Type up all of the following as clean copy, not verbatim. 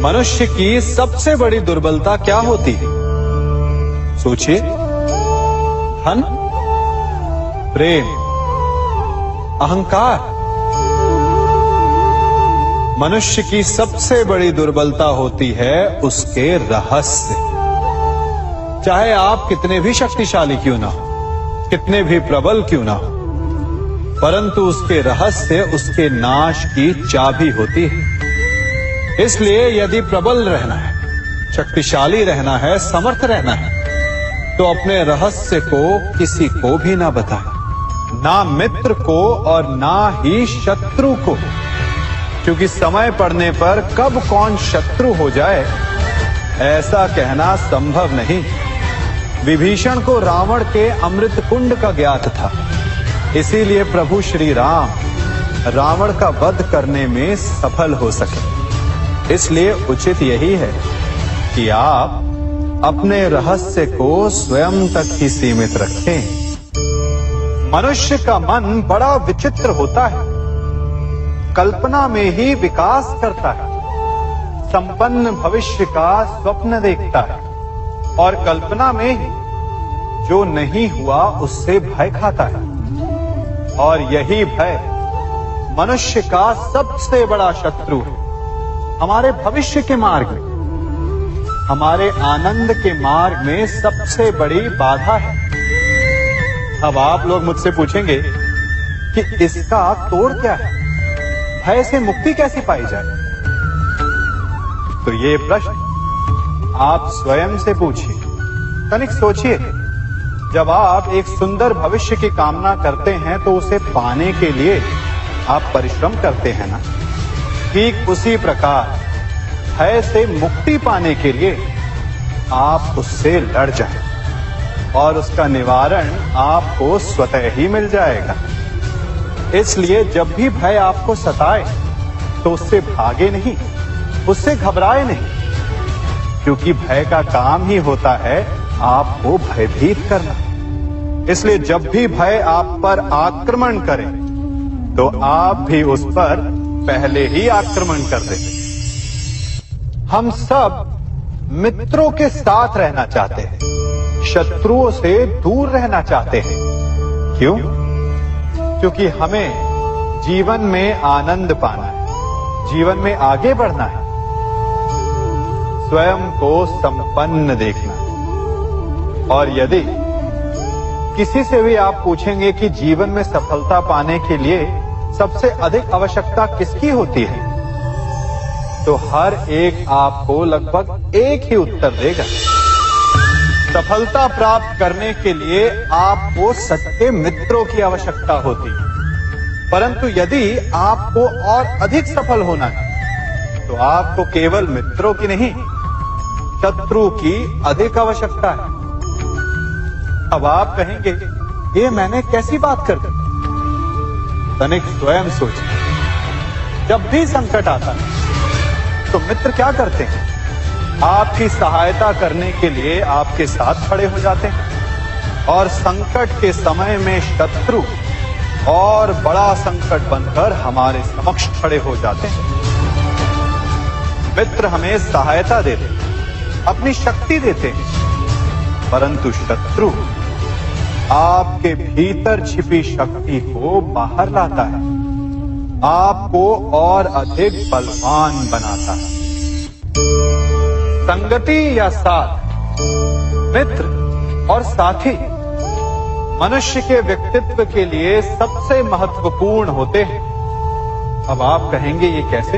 मनुष्य की सबसे बड़ी दुर्बलता क्या होती है? सोचिए। धन, प्रेम, अहंकार। मनुष्य की सबसे बड़ी दुर्बलता होती है उसके रहस्य। चाहे आप कितने भी शक्तिशाली क्यों ना हो, कितने भी प्रबल क्यों ना हो, परंतु उसके रहस्य उसके नाश की चाबी होती है। इसलिए यदि प्रबल रहना है, शक्तिशाली रहना है, समर्थ रहना है, तो अपने रहस्य को किसी को भी ना बताएं, ना मित्र को और ना ही शत्रु को, क्योंकि समय पड़ने पर कब कौन शत्रु हो जाए ऐसा कहना संभव नहीं। विभीषण को रावण के अमृत कुंड का ज्ञात था, इसीलिए प्रभु श्री राम रावण का वध करने में सफल हो सके। इसलिए उचित यही है कि आप अपने रहस्य को स्वयं तक ही सीमित रखें। मनुष्य का मन बड़ा विचित्र होता है, कल्पना में ही विकास करता है, संपन्न भविष्य का स्वप्न देखता है और कल्पना में ही जो नहीं हुआ उससे भय खाता है। और यही भय मनुष्य का सबसे बड़ा शत्रु है। हमारे भविष्य के मार्ग में, हमारे आनंद के मार्ग में सबसे बड़ी बाधा है। अब आप लोग मुझसे पूछेंगे कि इसका तोड़ क्या है, भय से मुक्ति कैसे पाई जाए? तो ये प्रश्न आप स्वयं से पूछिए। तनिक सोचिए, जब आप एक सुंदर भविष्य की कामना करते हैं तो उसे पाने के लिए आप परिश्रम करते हैं ना? ठीक उसी प्रकार भय से मुक्ति पाने के लिए आप उससे लड़ जाएं और उसका निवारण आपको स्वतः ही मिल जाएगा। इसलिए जब भी भय आपको सताए तो उससे भागे नहीं, उससे घबराए नहीं, क्योंकि भय का काम ही होता है आपको भयभीत करना। इसलिए जब भी भय आप पर आक्रमण करे तो आप भी उस पर पहले ही आक्रमण कर दें। हम सब मित्रों के साथ रहना चाहते हैं, शत्रुओं से दूर रहना चाहते हैं। क्यों? क्योंकि हमें जीवन में आनंद पाना है, जीवन में आगे बढ़ना है, स्वयं को संपन्न देखना है। और यदि किसी से भी आप पूछेंगे कि जीवन में सफलता पाने के लिए सबसे अधिक आवश्यकता किसकी होती है, तो हर एक आपको लगभग एक ही उत्तर देगा। सफलता प्राप्त करने के लिए आपको सच्चे मित्रों की आवश्यकता होती है। परंतु यदि आपको और अधिक सफल होना है तो आपको केवल मित्रों की नहीं, शत्रु की अधिक आवश्यकता है। अब आप कहेंगे, ये मैंने कैसी बात कर दी? तनिक स्वयं सोचिए। जब भी संकट आता है तो मित्र क्या करते हैं? आपकी सहायता करने के लिए आपके साथ खड़े हो जाते हैं और संकट के समय में शत्रु और बड़ा संकट बनकर हमारे समक्ष खड़े हो जाते हैं। मित्र हमें सहायता देते हैं, अपनी शक्ति देते हैं, परंतु शत्रु आपके भीतर छिपी शक्ति को बाहर लाता है, आपको और अधिक बलवान बनाता है। संगति या साथ, मित्र और साथी मनुष्य के व्यक्तित्व के लिए सबसे महत्वपूर्ण होते हैं। अब आप कहेंगे, ये कैसे?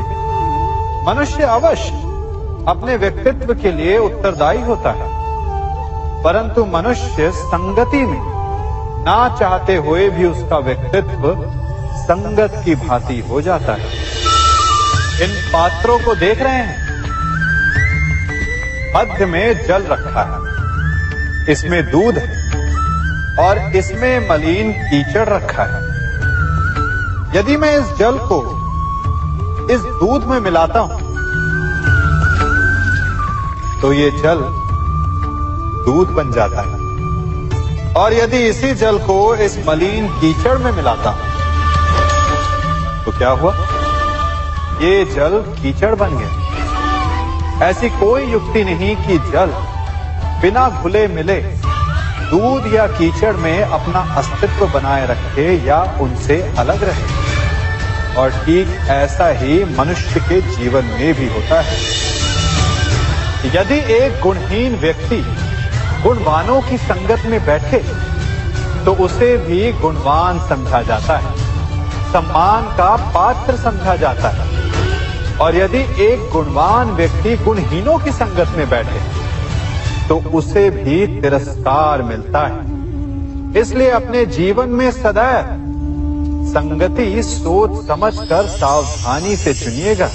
मनुष्य अवश्य अपने व्यक्तित्व के लिए उत्तरदायी होता है, परंतु मनुष्य संगति में ना चाहते हुए भी उसका व्यक्तित्व संगत की भांति हो जाता है। इन पात्रों को देख रहे हैं, मध्य में जल रखा है, इसमें दूध है और इसमें मलिन कीचड़ रखा है। यदि मैं इस जल को इस दूध में मिलाता हूं तो ये जल दूध बन जाता है, और यदि इसी जल को इस मलिन कीचड़ में मिलाता हूं तो क्या हुआ? ये जल कीचड़ बन गया। ऐसी कोई युक्ति नहीं कि जल बिना घुले मिले दूध या कीचड़ में अपना अस्तित्व बनाए रखे या उनसे अलग रहे। और ठीक ऐसा ही मनुष्य के जीवन में भी होता है। यदि एक गुणहीन व्यक्ति गुणवानों की संगत में बैठे तो उसे भी गुणवान समझा जाता है, सम्मान का पात्र समझा जाता है। और यदि एक गुणवान व्यक्ति गुणहीनों की संगत में बैठे तो उसे भी तिरस्कार मिलता है। इसलिए अपने जीवन में सदैव संगति सोच समझकर सावधानी से चुनिएगा।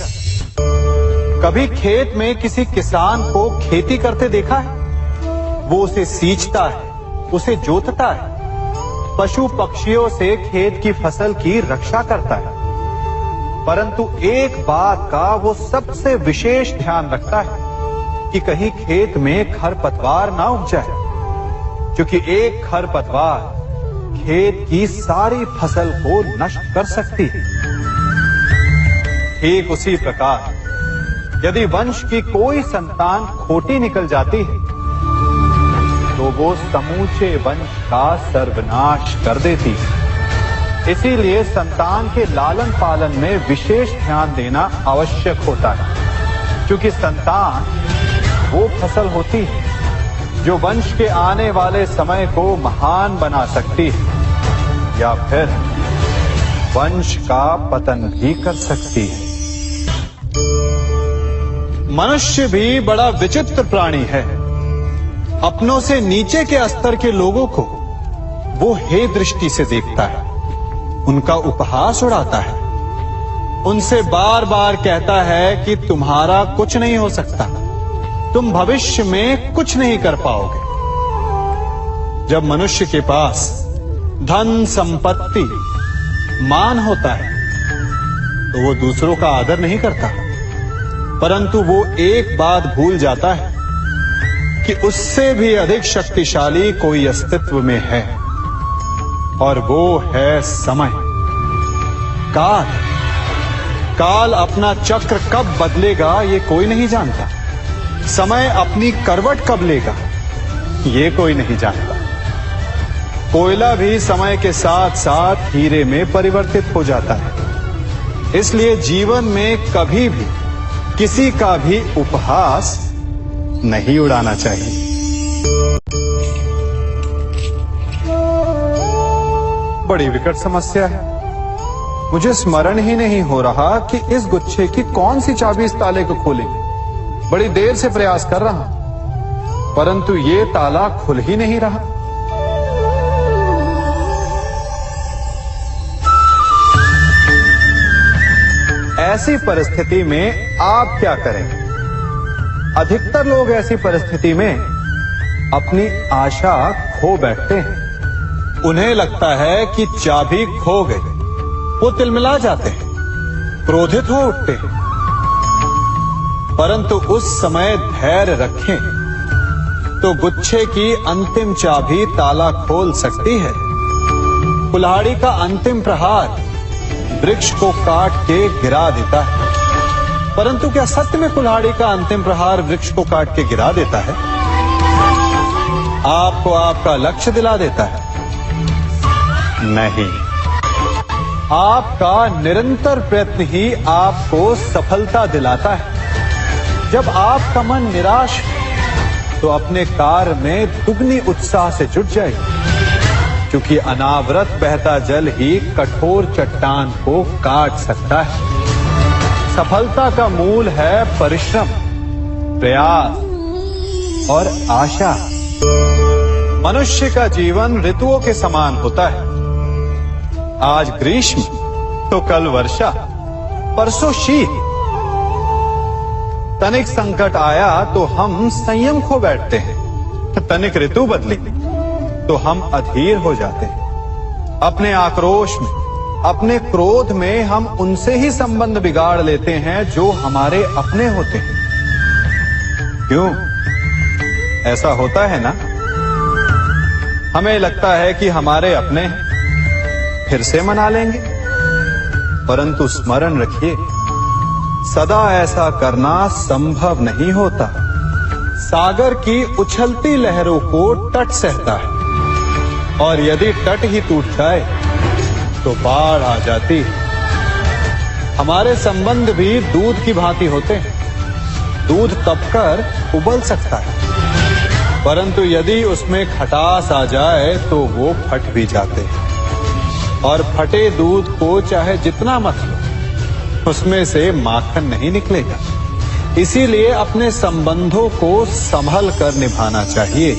कभी खेत में किसी किसान को खेती करते देखा है? वो उसे सींचता है, उसे जोतता है, पशु पक्षियों से खेत की फसल की रक्षा करता है। परंतु एक बात का वो सबसे विशेष ध्यान रखता है कि कहीं खेत में खरपतवार ना उग जाए, क्योंकि एक खरपतवार खेत की सारी फसल को नष्ट कर सकती है। ठीक उसी प्रकार यदि वंश की कोई संतान खोटी निकल जाती है तो वो समूचे वंश का सर्वनाश कर देती है। इसीलिए संतान के लालन पालन में विशेष ध्यान देना आवश्यक होता है, क्योंकि संतान वो फसल होती है जो वंश के आने वाले समय को महान बना सकती है या फिर वंश का पतन भी कर सकती है। मनुष्य भी बड़ा विचित्र प्राणी है। अपनों से नीचे के स्तर के लोगों को वो हे दृष्टि से देखता है, उनका उपहास उड़ाता है, उनसे बार बार कहता है कि तुम्हारा कुछ नहीं हो सकता, तुम भविष्य में कुछ नहीं कर पाओगे। जब मनुष्य के पास धन संपत्ति मान होता है तो वो दूसरों का आदर नहीं करता, परंतु वो एक बात भूल जाता है कि उससे भी अधिक शक्तिशाली कोई अस्तित्व में है, और वो है समय। काल काल अपना चक्र कब बदलेगा ये कोई नहीं जानता। समय अपनी करवट कब लेगा ये कोई नहीं जानता। कोयला भी समय के साथ साथ हीरे में परिवर्तित हो जाता है। इसलिए जीवन में कभी भी किसी का भी उपहास नहीं उड़ाना चाहिए। बड़ी विकट समस्या है। मुझे स्मरण ही नहीं हो रहा कि इस गुच्छे की कौन सी चाबी इस ताले को खोलेगी। बड़ी देर से प्रयास कर रहा हूं, परंतु ये ताला खुल ही नहीं रहा। ऐसी परिस्थिति में आप क्या करेंगे? अधिकतर लोग ऐसी परिस्थिति में अपनी आशा खो बैठते हैं। उन्हें लगता है कि चाबी खो गई। वो तिलमिला जाते हैं, क्रोधित हो उठते हैं। परंतु उस समय धैर्य रखें तो गुच्छे की अंतिम चाबी ताला खोल सकती है। कुल्हाड़ी का अंतिम प्रहार वृक्ष को काट के गिरा देता है, परंतु क्या सत्य में कुल्हाड़ी का अंतिम प्रहार वृक्ष को काट के गिरा देता है? आपको आपका लक्ष्य दिला देता है? नहीं, आपका निरंतर प्रयत्न ही आपको सफलता दिलाता है। जब आपका मन निराश है तो अपने कार्य में दुगनी उत्साह से जुट जाइए, क्योंकि अनावरत बहता जल ही कठोर चट्टान को काट सकता है। सफलता का मूल है परिश्रम, प्रयास और आशा। मनुष्य का जीवन ऋतुओं के समान होता है। आज ग्रीष्म तो कल वर्षा, परसों शीत। तनिक संकट आया तो हम संयम खो बैठते हैं, तनिक ऋतु बदली तो हम अधीर हो जाते हैं। अपने आक्रोश में, अपने क्रोध में हम उनसे ही संबंध बिगाड़ लेते हैं जो हमारे अपने होते हैं। क्यों ऐसा होता है ना? हमें लगता है कि हमारे अपने फिर से मना लेंगे, परंतु स्मरण रखिए सदा ऐसा करना संभव नहीं होता। सागर की उछलती लहरों को तट सहता है और यदि तट ही टूट जाए तो बाढ़ आ जाती है। हमारे संबंध भी दूध की भांति होते हैं। दूध तपकर उबल सकता है, परंतु यदि उसमें खटास आ जाए तो वो फट भी जाते हैं। और फटे दूध को चाहे जितना मत लो, उसमें से माखन नहीं निकलेगा। इसीलिए अपने संबंधों को संभल कर निभाना चाहिए।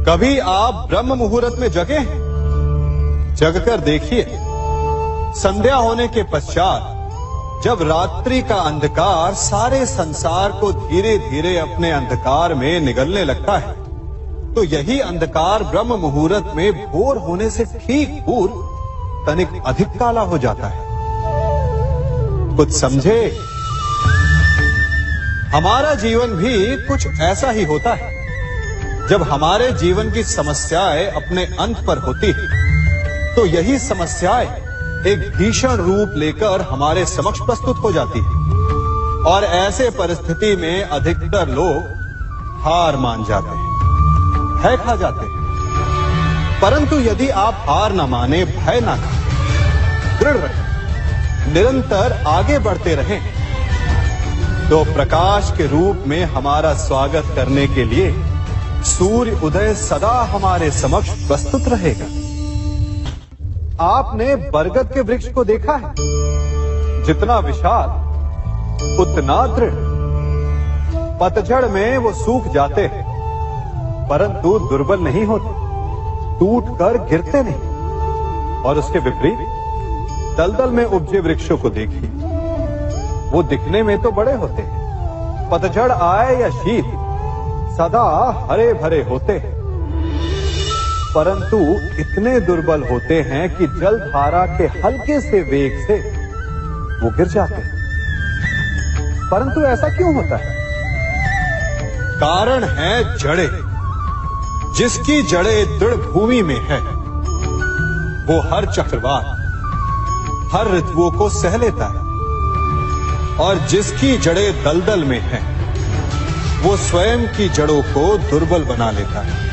कभी आप ब्रह्म मुहूर्त में जगे हैं? जगकर देखिए, संध्या होने के पश्चात जब रात्रि का अंधकार सारे संसार को धीरे धीरे अपने अंधकार में निगलने लगता है, तो यही अंधकार ब्रह्म मुहूर्त में भोर होने से ठीक पूर्व तनिक अधिक काला हो जाता है। कुछ समझे? हमारा जीवन भी कुछ ऐसा ही होता है। जब हमारे जीवन की समस्याएं अपने अंत पर होती है, तो यही समस्याएं एक भीषण रूप लेकर हमारे समक्ष प्रस्तुत हो जाती है और ऐसे परिस्थिति में अधिकतर लोग हार मान जाते हैं, भय खा जाते हैं। परंतु यदि आप हार न माने, भय न खाएं, दृढ़ रहें, निरंतर आगे बढ़ते रहें, तो प्रकाश के रूप में हमारा स्वागत करने के लिए सूर्य उदय सदा हमारे समक्ष प्रस्तुत रहेगा। आपने बरगद के वृक्ष को देखा है? जितना विशाल उतना दृढ़। पतझड़ में वो सूख जाते हैं, परंतु दुर्बल नहीं होते, टूटकर गिरते नहीं। और उसके विपरीत दलदल में उपजे वृक्षों को देखिए, वो दिखने में तो बड़े होते हैं, पतझड़ आए या शीत सदा हरे भरे होते हैं, परंतु इतने दुर्बल होते हैं कि जल धारा के हल्के से वेग से वो गिर जाते हैं। परंतु ऐसा क्यों होता है? कारण है जड़ें। जिसकी जड़ें दृढ़ भूमि में है, वो हर चक्रवात, हर ऋतुओं को सह लेता है। और जिसकी जड़ें दलदल में है, वो स्वयं की जड़ों को दुर्बल बना लेता है।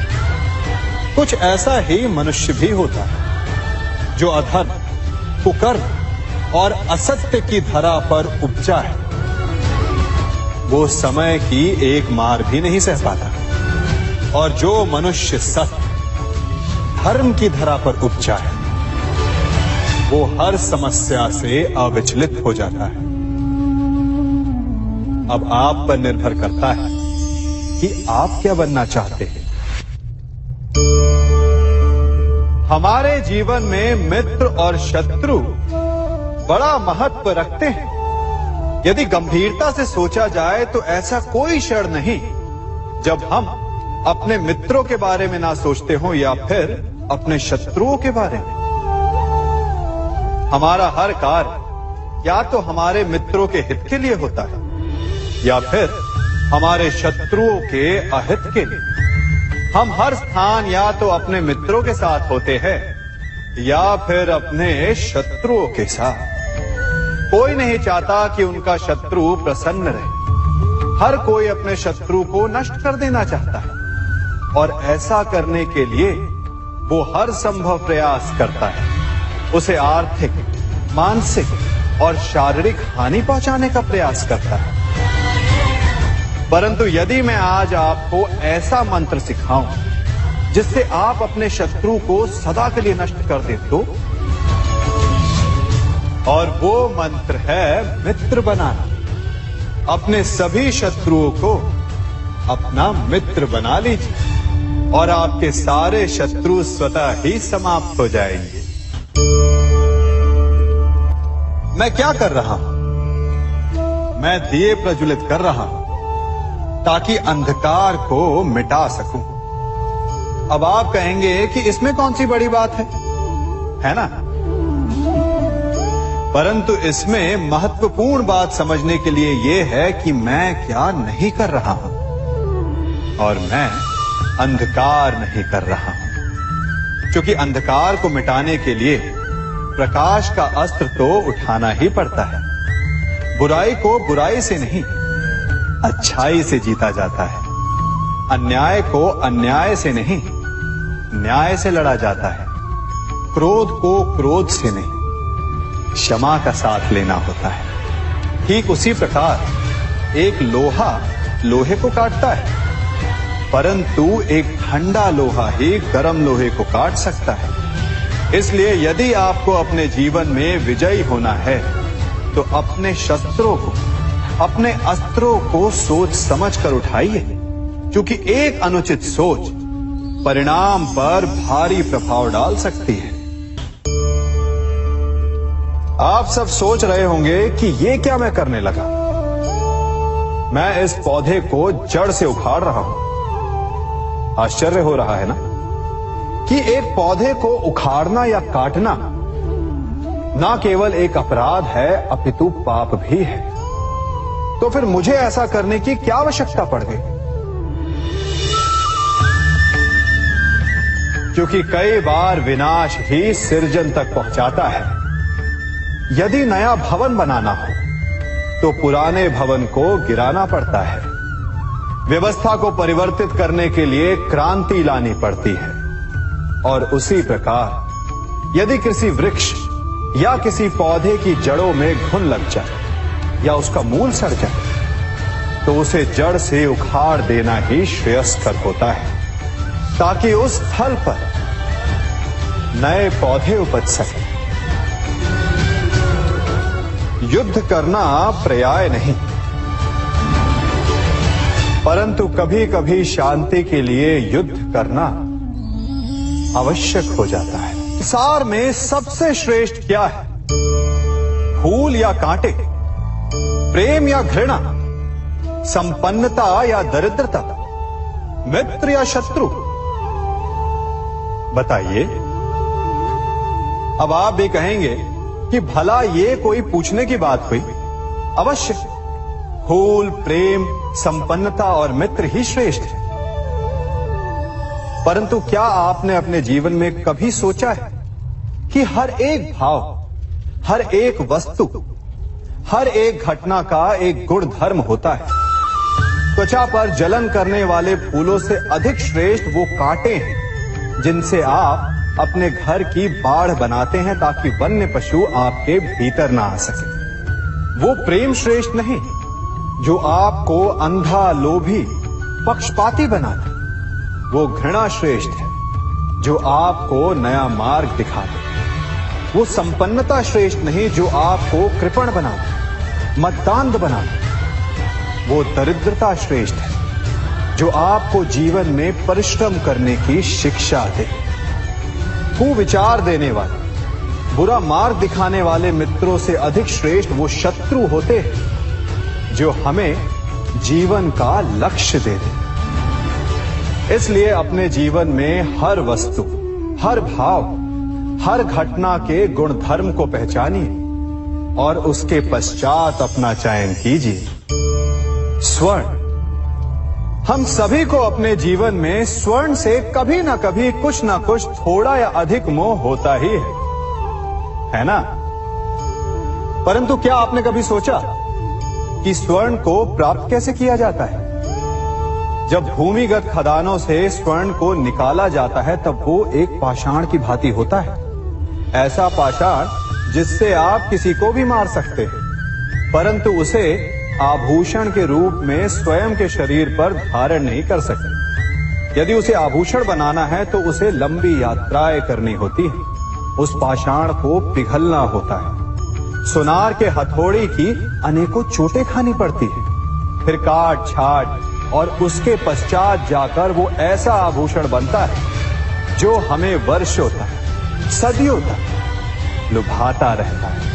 कुछ ऐसा ही मनुष्य भी होता है, जो अधर्म, कुकर्म और असत्य की धरा पर उपजा है। वो समय की एक मार भी नहीं सह पाता। और जो मनुष्य सत्य, धर्म की धरा पर उपजा है, वो हर समस्या से अविचलित हो जाता है। अब आप पर निर्भर करता है कि आप क्या बनना चाहते हैं। हमारे जीवन में मित्र और शत्रु बड़ा महत्व रखते हैं। यदि गंभीरता से सोचा जाए तो ऐसा कोई क्षण नहीं जब हम अपने मित्रों के बारे में ना सोचते हो या फिर अपने शत्रुओं के बारे में। हमारा हर कार्य या तो हमारे मित्रों के हित के लिए होता है या फिर हमारे शत्रुओं के अहित के लिए। हम हर स्थान या तो अपने मित्रों के साथ होते हैं या फिर अपने शत्रुओं के साथ। कोई नहीं चाहता कि उनका शत्रु प्रसन्न रहे। हर कोई अपने शत्रु को नष्ट कर देना चाहता है और ऐसा करने के लिए वो हर संभव प्रयास करता है। उसे आर्थिक, मानसिक और शारीरिक हानि पहुंचाने का प्रयास करता है। परंतु यदि मैं आज आपको ऐसा मंत्र सिखाऊं जिससे आप अपने शत्रु को सदा के लिए नष्ट कर दे तो, और वो मंत्र है मित्र बनाना। अपने सभी शत्रुओं को अपना मित्र बना लीजिए और आपके सारे शत्रु स्वतः ही समाप्त हो जाएंगे। मैं क्या कर रहा हूं? मैं दिए प्रज्वलित कर रहा हूं ताकि अंधकार को मिटा सकूं। अब आप कहेंगे कि इसमें कौन सी बड़ी बात है ना? परंतु इसमें महत्वपूर्ण बात समझने के लिए यह है कि मैं क्या नहीं कर रहा हूं, और मैं अंधकार नहीं कर रहा हूं। क्योंकि अंधकार को मिटाने के लिए प्रकाश का अस्त्र तो उठाना ही पड़ता है। बुराई को बुराई से नहीं, अच्छाई से जीता जाता है। अन्याय को अन्याय से नहीं, न्याय से लड़ा जाता है। क्रोध को क्रोध से नहीं, क्षमा का साथ लेना होता है। ठीक उसी प्रकार एक लोहा लोहे को काटता है, परंतु एक ठंडा लोहा ही गर्म लोहे को काट सकता है। इसलिए यदि आपको अपने जीवन में विजयी होना है तो अपने शस्त्रों को, अपने अस्त्रों को सोच समझ कर उठाइए, क्योंकि एक अनुचित सोच परिणाम पर भारी प्रभाव डाल सकती है। आप सब सोच रहे होंगे कि ये क्या मैं करने लगा। मैं इस पौधे को जड़ से उखाड़ रहा हूं। आश्चर्य हो रहा है ना कि एक पौधे को उखाड़ना या काटना ना केवल एक अपराध है अपितु पाप भी है। तो फिर मुझे ऐसा करने की क्या आवश्यकता पड़ गई? क्योंकि कई बार विनाश ही सृजन तक पहुंचाता है। यदि नया भवन बनाना हो तो पुराने भवन को गिराना पड़ता है। व्यवस्था को परिवर्तित करने के लिए क्रांति लानी पड़ती है। और उसी प्रकार यदि किसी वृक्ष या किसी पौधे की जड़ों में घुन लग जाए या उसका मूल सड़ जाए तो उसे जड़ से उखाड़ देना ही श्रेयस्कर होता है, ताकि उस स्थल पर नए पौधे उपज सके। युद्ध करना पर्याय नहीं, परंतु कभी कभी शांति के लिए युद्ध करना आवश्यक हो जाता है। संसार में सबसे श्रेष्ठ क्या है? फूल या कांटे, प्रेम या घृणा, संपन्नता या दरिद्रता, मित्र या शत्रु? बताइए। अब आप भी कहेंगे कि भला ये कोई पूछने की बात हुई? अवश्य, फूल, प्रेम, संपन्नता और मित्र ही श्रेष्ठ है। परंतु क्या आपने अपने जीवन में कभी सोचा है कि हर एक भाव, हर एक वस्तु, हर एक घटना का एक गुण धर्म होता है? त्वचा पर जलन करने वाले फूलों से अधिक श्रेष्ठ वो कांटे हैं जिनसे आप अपने घर की बाढ़ बनाते हैं ताकि वन्य पशु आपके भीतर ना आ सके। वो प्रेम श्रेष्ठ नहीं जो आपको अंधा, लोभी, पक्षपाती बनाता। वो घृणा श्रेष्ठ है जो आपको नया मार्ग दिखाते। वो संपन्नता श्रेष्ठ नहीं जो आपको कृपण बनाते, मतदान बनाते। वो दरिद्रता श्रेष्ठ है जो आपको जीवन में परिश्रम करने की शिक्षा दे। कुविचार देने वाले, बुरा मार्ग दिखाने वाले मित्रों से अधिक श्रेष्ठ वो शत्रु होते हैं जो हमें जीवन का लक्ष्य दे दे। इसलिए अपने जीवन में हर वस्तु, हर भाव, हर घटना के गुण धर्म को पहचानिए और उसके पश्चात अपना चयन कीजिए। स्वर्ण, हम सभी को अपने जीवन में स्वर्ण से कभी ना कभी कुछ ना कुछ थोड़ा या अधिक मोह होता ही है ना? परंतु क्या आपने कभी सोचा कि स्वर्ण को प्राप्त कैसे किया जाता है? जब भूमिगत खदानों से स्वर्ण को निकाला जाता है तब वो एक पाषाण की भांति होता है। ऐसा पाषाण जिससे आप किसी को भी मार सकते हैं, परंतु उसे आभूषण के रूप में स्वयं के शरीर पर धारण नहीं कर सकते। यदि उसे आभूषण बनाना है तो उसे लंबी यात्राएं करनी होती है। उस पाषाण को पिघलना होता है। सुनार के हथौड़ी की अनेकों चोटें खानी पड़ती है, फिर काट छाट और उसके पश्चात जाकर वो ऐसा आभूषण बनता है जो हमें वर्षों तक, सदियों तक लुभाता रहता है।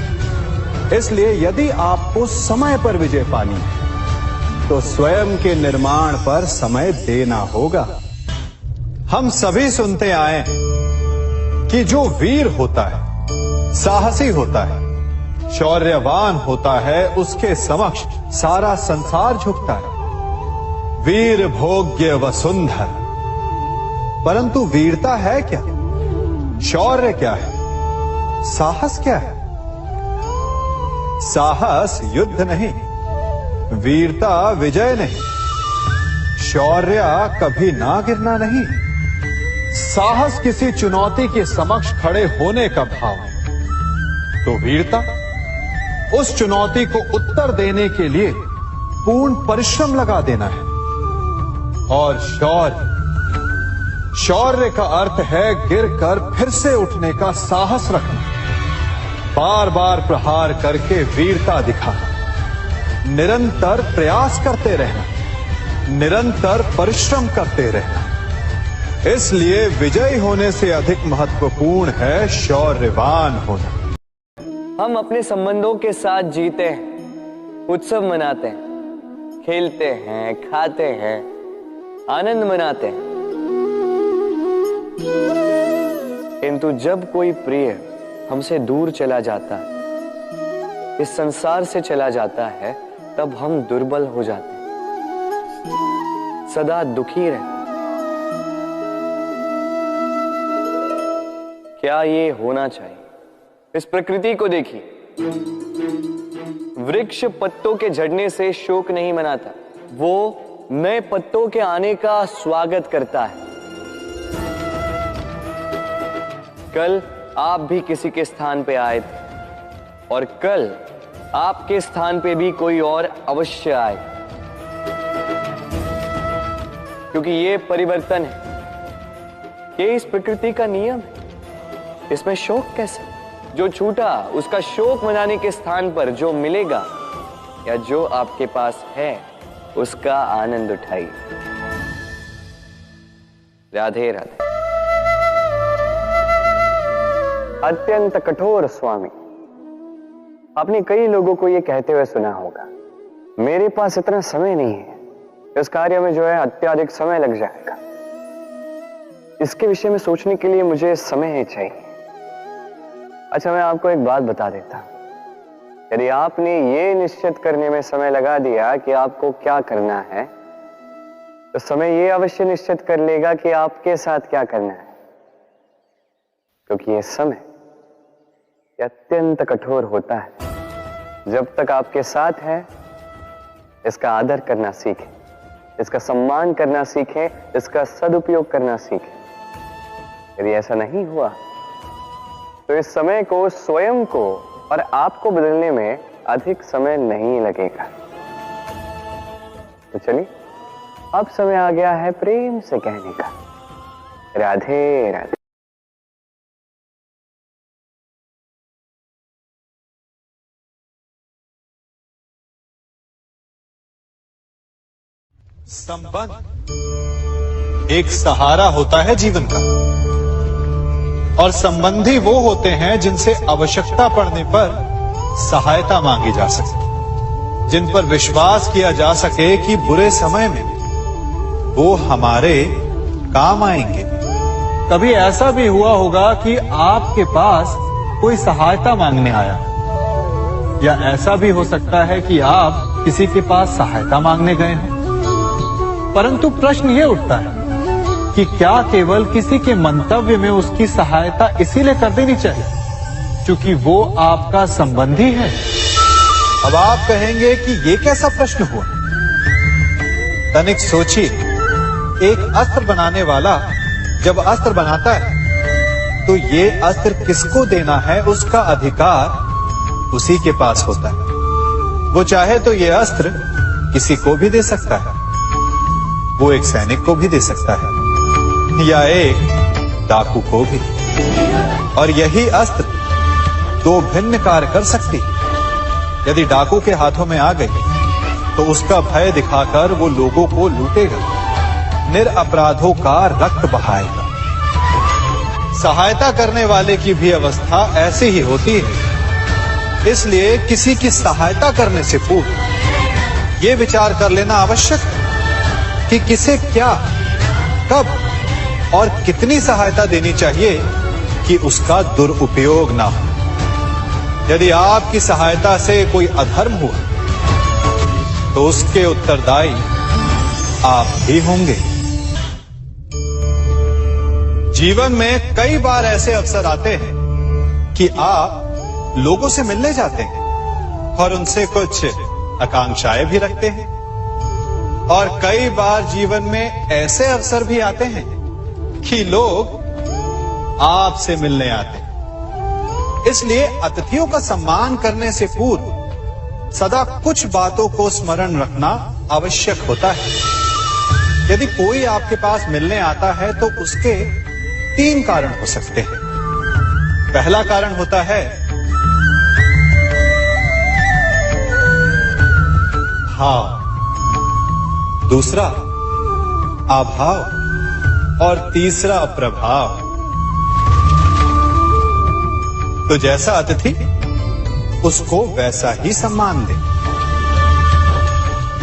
इसलिए यदि आपको समय पर विजय पानी है तो स्वयं के निर्माण पर समय देना होगा। हम सभी सुनते आए कि जो वीर होता है, साहसी होता है, शौर्यवान होता है, उसके समक्ष सारा संसार झुकता है। वीर भोग्य वसुंधर। परंतु वीरता है क्या? शौर्य क्या है? साहस क्या है? साहस युद्ध नहीं, वीरता विजय नहीं, शौर्य कभी ना गिरना नहीं। साहस किसी चुनौती के समक्ष खड़े होने का भाव है, तो वीरता उस चुनौती को उत्तर देने के लिए पूर्ण परिश्रम लगा देना है। और शौर्य का अर्थ है गिरकर फिर से उठने का साहस रखना, बार बार प्रहार करके वीरता दिखाना, निरंतर प्रयास करते रहना, निरंतर परिश्रम करते रहना। इसलिए विजयी होने से अधिक महत्वपूर्ण है शौर्यवान होना। हम अपने संबंधों के साथ जीते हैं, उत्सव मनाते हैं, खेलते हैं, खाते हैं, आनंद मनाते हैं। किंतु जब कोई प्रिय हमसे दूर चला जाता है, इस संसार से चला जाता है, तब हम दुर्बल हो जाते हैं, सदा दुखी रहते हैं। क्या ये होना चाहिए? इस प्रकृति को देखिए, वृक्ष पत्तों के झड़ने से शोक नहीं मनाता, वो नए पत्तों के आने का स्वागत करता है। कल आप भी किसी के स्थान पे आए थे और कल आपके स्थान पे भी कोई और अवश्य आए, क्योंकि ये परिवर्तन है, ये इस प्रकृति का नियम है। इसमें शोक कैसे? जो छूटा उसका शोक मनाने के स्थान पर जो मिलेगा या जो आपके पास है उसका आनंद उठाइए। राधे राधे। अत्यंत कठोर स्वामी। आपने कई लोगों को यह कहते हुए सुना होगा, मेरे पास इतना समय नहीं है, इस कार्य में जो है अत्यधिक समय लग जाएगा, इसके विषय में सोचने के लिए मुझे समय ही चाहिए। अच्छा, मैं आपको एक बात बता देता हूं, यदि आपने ये निश्चित करने में समय लगा दिया कि आपको क्या करना है, तो समय ये अवश्य निश्चित कर लेगा कि आपके साथ क्या करना है, क्योंकि ये समय अत्यंत कठोर होता है। जब तक आपके साथ है, इसका आदर करना सीखें, इसका सम्मान करना सीखें, इसका सदुपयोग करना सीखें। यदि ऐसा नहीं हुआ तो इस समय को, स्वयं को और आपको बदलने में अधिक समय नहीं लगेगा। तो चलिए, अब समय आ गया है प्रेम से कहने का, राधे राधे। संबंध एक सहारा होता है जीवन का, और संबंधी वो होते हैं जिनसे आवश्यकता पड़ने पर सहायता मांगी जा सके, जिन पर विश्वास किया जा सके कि बुरे समय में वो हमारे काम आएंगे। कभी ऐसा भी हुआ होगा कि आपके पास कोई सहायता मांगने आया, या ऐसा भी हो सकता है कि आप किसी के पास सहायता मांगने गए हों। परंतु प्रश्न ये उठता है कि क्या केवल किसी के मंतव्य में उसकी सहायता इसीलिए कर देनी चाहिए क्योंकि वो आपका संबंधी है? अब आप कहेंगे कि ये कैसा प्रश्न हुआ? तनिक सोचिए, एक अस्त्र बनाने वाला जब अस्त्र बनाता है तो ये अस्त्र किसको देना है उसका अधिकार उसी के पास होता है। वो चाहे तो ये अस्त्र किसी को भी दे सकता है, वो एक सैनिक को भी दे सकता है या एक डाकू को भी, और यही अस्त्र दो भिन्न कार्य कर सकती है। यदि डाकू के हाथों में आ गई तो उसका भय दिखाकर वो लोगों को लूटेगा, निरपराधों का रक्त बहाएगा। सहायता करने वाले की भी अवस्था ऐसी ही होती है। इसलिए किसी की सहायता करने से पूर्व ये विचार कर लेना आवश्यक है कि किसे क्या, कब और कितनी सहायता देनी चाहिए कि उसका दुरुपयोग ना हो। यदि आपकी सहायता से कोई अधर्म हुआ तो उसके उत्तरदायी आप ही होंगे। जीवन में कई बार ऐसे अवसर आते हैं कि आप लोगों से मिलने जाते हैं और उनसे कुछ आकांक्षाएं भी रखते हैं, और कई बार जीवन में ऐसे अवसर भी आते हैं कि लोग आपसे मिलने आते हैं। इसलिए अतिथियों का सम्मान करने से पूर्व सदा कुछ बातों को स्मरण रखना आवश्यक होता है। यदि कोई आपके पास मिलने आता है तो उसके 3 कारण हो सकते हैं। पहला कारण होता है भाव, दूसरा अभाव और तीसरा प्रभाव। तो जैसा अतिथि उसको वैसा ही सम्मान दे।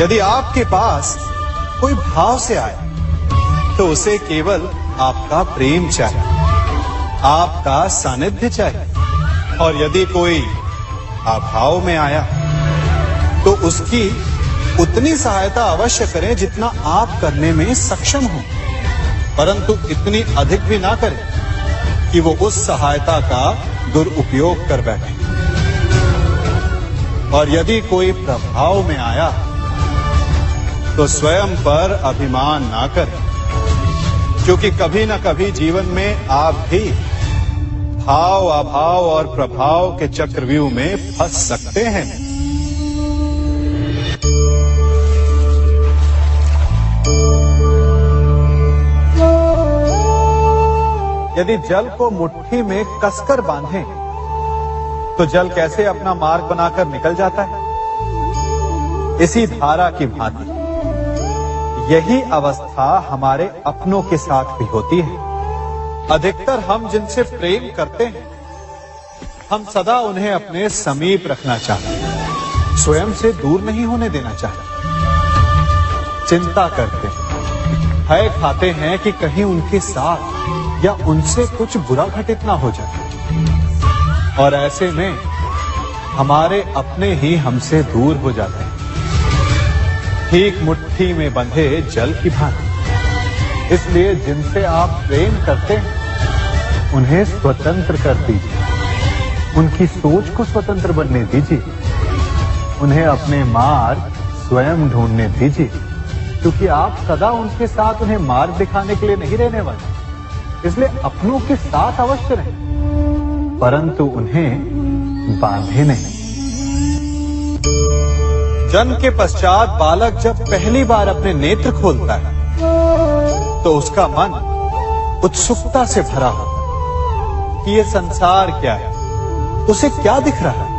यदि आपके पास कोई भाव से आए तो उसे केवल आपका प्रेम चाहिए, आपका सानिध्य चाहिए, और यदि कोई अभाव में आया तो उसकी उतनी सहायता अवश्य करें जितना आप करने में सक्षम हो, परंतु इतनी अधिक भी ना करें कि वो उस सहायता का दुरुपयोग कर बैठे। और यदि कोई प्रभाव में आया तो स्वयं पर अभिमान ना करें, क्योंकि कभी ना कभी जीवन में आप भी भाव, अभाव और प्रभाव के चक्रव्यूह में फंस सकते हैं। यदि जल को मुट्ठी में कसकर बांधें तो जल कैसे अपना मार्ग बनाकर निकल जाता है? इसी धारा की भांति यही अवस्था हमारे अपनों के साथ भी होती है। अधिकतर हम जिनसे प्रेम करते हैं, हम सदा उन्हें अपने समीप रखना चाहते हैं, स्वयं से दूर नहीं होने देना चाहते। चिंता करते हैं, भय खाते हैं कि कहीं उनके साथ या उनसे कुछ बुरा घटित ना हो जाए, और ऐसे में हमारे अपने ही हमसे दूर हो जाते हैं, ठीक मुट्ठी में बंधे जल की भांति। इसलिए जिनसे आप प्रेम करते हैं उन्हें स्वतंत्र कर दीजिए, उनकी सोच को स्वतंत्र बनने दीजिए, उन्हें अपने मार्ग स्वयं ढूंढने दीजिए, क्योंकि आप सदा उनके साथ उन्हें मार्ग दिखाने के लिए नहीं रहने वाले। इसलिए अपनों के साथ अवश्य रहें, परंतु उन्हें बांधे नहीं। जन्म के पश्चात बालक जब पहली बार अपने नेत्र खोलता है तो उसका मन उत्सुकता से भरा होता है कि ये संसार क्या है, उसे क्या दिख रहा है।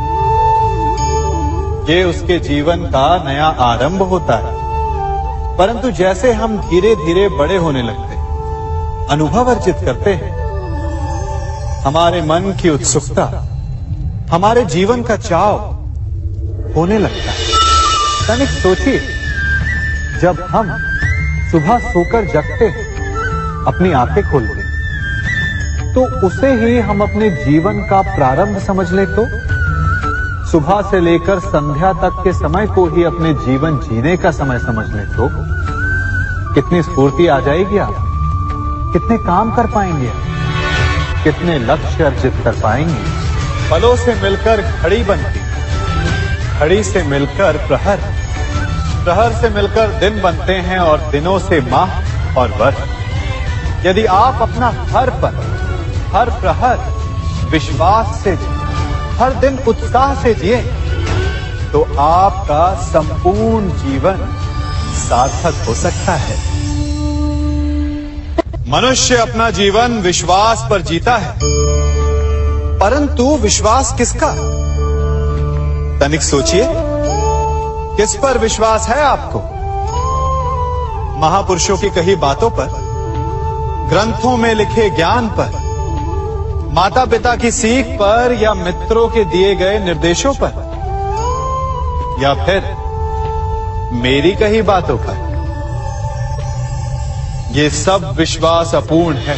ये उसके जीवन का नया आरंभ होता है। परंतु जैसे हम धीरे धीरे बड़े होने लगते हैं, अनुभव अर्जित करते हैं, हमारे मन की उत्सुकता, हमारे जीवन का चाव होने लगता है। तनिक सोचिए, जब हम सुबह सोकर जगते हैं, अपनी आंखें खोलते हैं, तो उसे ही हम अपने जीवन का प्रारंभ समझ ले तो सुबह से लेकर संध्या तक के समय को ही अपने जीवन जीने का समय समझ ले तो कितनी स्फूर्ति आ जाएगी। आप कितने काम कर पाएंगे, कितने लक्ष्य अर्जित कर पाएंगे। फलों से मिलकर घड़ी बनती, घड़ी से मिलकर प्रहर, प्रहर से मिलकर दिन बनते हैं, और दिनों से माह और वर्ष। यदि आप अपना हर पल, हर प्रहर विश्वास से जिए, हर दिन उत्साह से जिए, तो आपका संपूर्ण जीवन सार्थक हो सकता है। मनुष्य अपना जीवन विश्वास पर जीता है, परंतु विश्वास किसका? तनिक सोचिए, किस पर विश्वास है आपको? महापुरुषों की कही बातों पर, ग्रंथों में लिखे ज्ञान पर, माता पिता की सीख पर, या मित्रों के दिए गए निर्देशों पर, या फिर मेरी कही बातों पर? ये सब विश्वास अपूर्ण है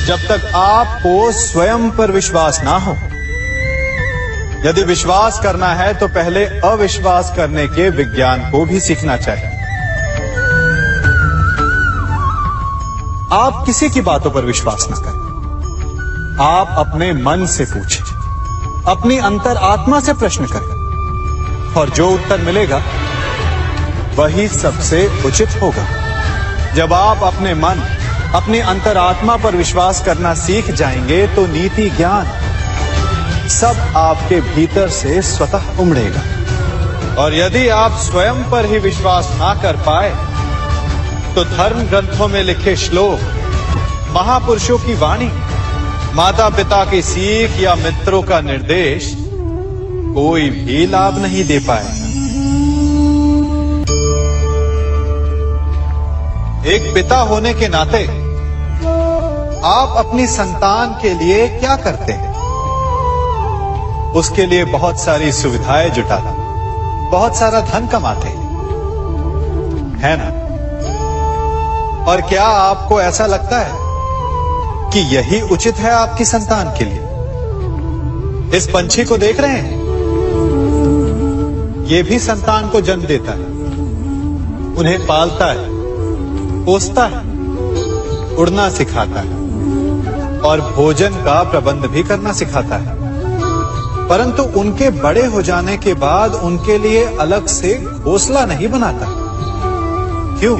जब तक आपको स्वयं पर विश्वास ना हो। यदि विश्वास करना है तो पहले अविश्वास करने के विज्ञान को भी सीखना चाहिए। आप किसी की बातों पर विश्वास न करें, आप अपने मन से पूछें, अपनी अंतर आत्मा से प्रश्न करें और जो उत्तर मिलेगा वही सबसे उचित होगा। जब आप अपने मन, अपनी अंतरात्मा पर विश्वास करना सीख जाएंगे तो नीति ज्ञान सब आपके भीतर से स्वतः उमड़ेगा। और यदि आप स्वयं पर ही विश्वास ना कर पाए तो धर्म ग्रंथों में लिखे श्लोक, महापुरुषों की वाणी, माता पिता की सीख या मित्रों का निर्देश कोई भी लाभ नहीं दे पाएगा। एक पिता होने के नाते आप अपनी संतान के लिए क्या करते हैं? उसके लिए बहुत सारी सुविधाएं जुटाते, बहुत सारा धन कमाते है ना? और क्या आपको ऐसा लगता है कि यही उचित है आपकी संतान के लिए? इस पंछी को देख रहे हैं, ये भी संतान को जन्म देता है, उन्हें पालता है, पोसता है, उड़ना सिखाता है और भोजन का प्रबंध भी करना सिखाता है। परंतु उनके बड़े हो जाने के बाद उनके लिए अलग से घोंसला नहीं बनाता। क्यों?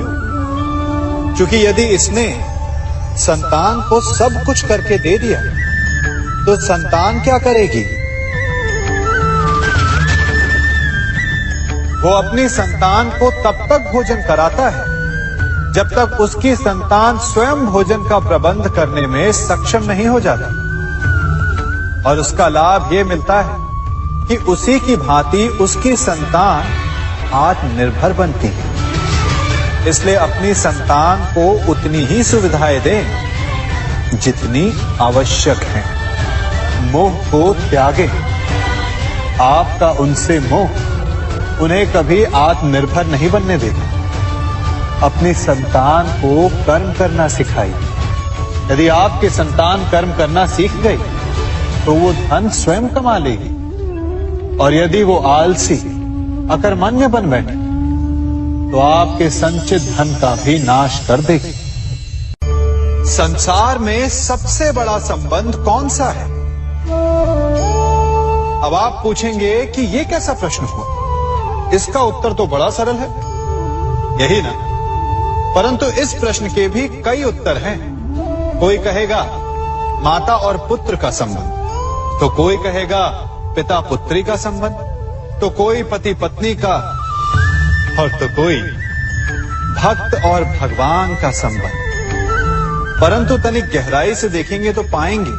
क्योंकि यदि इसने संतान को सब कुछ करके दे दिया तो संतान क्या करेगी? वो अपनी संतान को तब तक भोजन कराता है जब तक उसकी संतान स्वयं भोजन का प्रबंध करने में सक्षम नहीं हो जाती। और उसका लाभ ये मिलता है कि उसी की भांति उसकी संतान आत्मनिर्भर बनती है। इसलिए अपनी संतान को उतनी ही सुविधाएं दें जितनी आवश्यक है। मोह को त्यागें। आपका उनसे मोह उन्हें कभी आत्मनिर्भर नहीं बनने देगा। अपनी संतान को कर्म करना सिखाइए। यदि आपकी संतान कर्म करना सीख गई तो वो धन स्वयं कमा लेगी। और यदि वो आलसी, अकर्मण्य बन बैठे तो आपके संचित धन का भी नाश कर देगी। संसार में सबसे बड़ा संबंध कौन सा है? अब आप पूछेंगे कि ये कैसा प्रश्न हुआ? इसका उत्तर तो बड़ा सरल है, यही ना? परंतु इस प्रश्न के भी कई उत्तर हैं। कोई कहेगा माता और पुत्र का संबंध, तो कोई कहेगा पिता पुत्री का संबंध, तो कोई पति पत्नी का, और तो कोई भक्त और भगवान का संबंध। परंतु तनिक गहराई से देखेंगे तो पाएंगे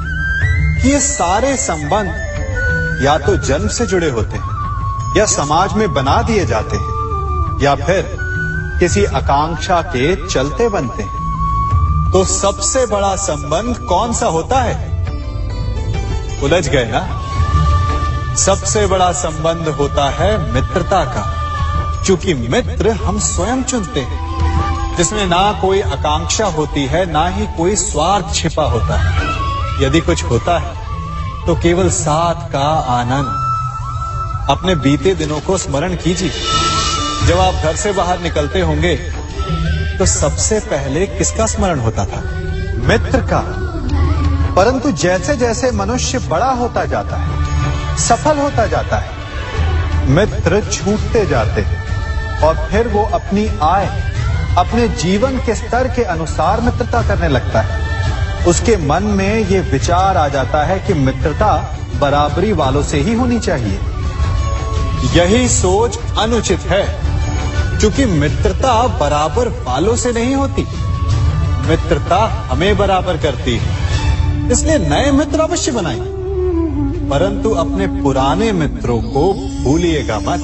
कि ये सारे संबंध या तो जन्म से जुड़े होते हैं, या समाज में बना दिए जाते हैं, या फिर किसी आकांक्षा के चलते बनते हैं। तो सबसे बड़ा संबंध कौन सा होता है? उलझ गए ना? सबसे बड़ा संबंध होता है मित्रता का, क्योंकि मित्र हम स्वयं चुनते हैं, जिसमें ना कोई आकांक्षा होती है, ना ही कोई स्वार्थ छिपा होता है। यदि कुछ होता है तो केवल साथ का आनंद। अपने बीते दिनों को स्मरण कीजिए। जब आप घर से बाहर निकलते होंगे तो सबसे पहले किसका स्मरण होता था? मित्र का। परंतु जैसे जैसे मनुष्य बड़ा होता जाता है, सफल होता जाता है, मित्र छूटते जाते हैं और फिर वो अपनी आय, अपने जीवन के स्तर के अनुसार मित्रता करने लगता है। उसके मन में ये विचार आ जाता है कि मित्रता बराबरी वालों से ही होनी चाहिए। यही सोच अनुचित है, क्योंकि मित्रता बराबर वालों से नहीं होती, मित्रता हमें बराबर करती है। इसलिए नए मित्र अवश्य बनाइए, परंतु अपने पुराने मित्रों को भूलिएगा मत।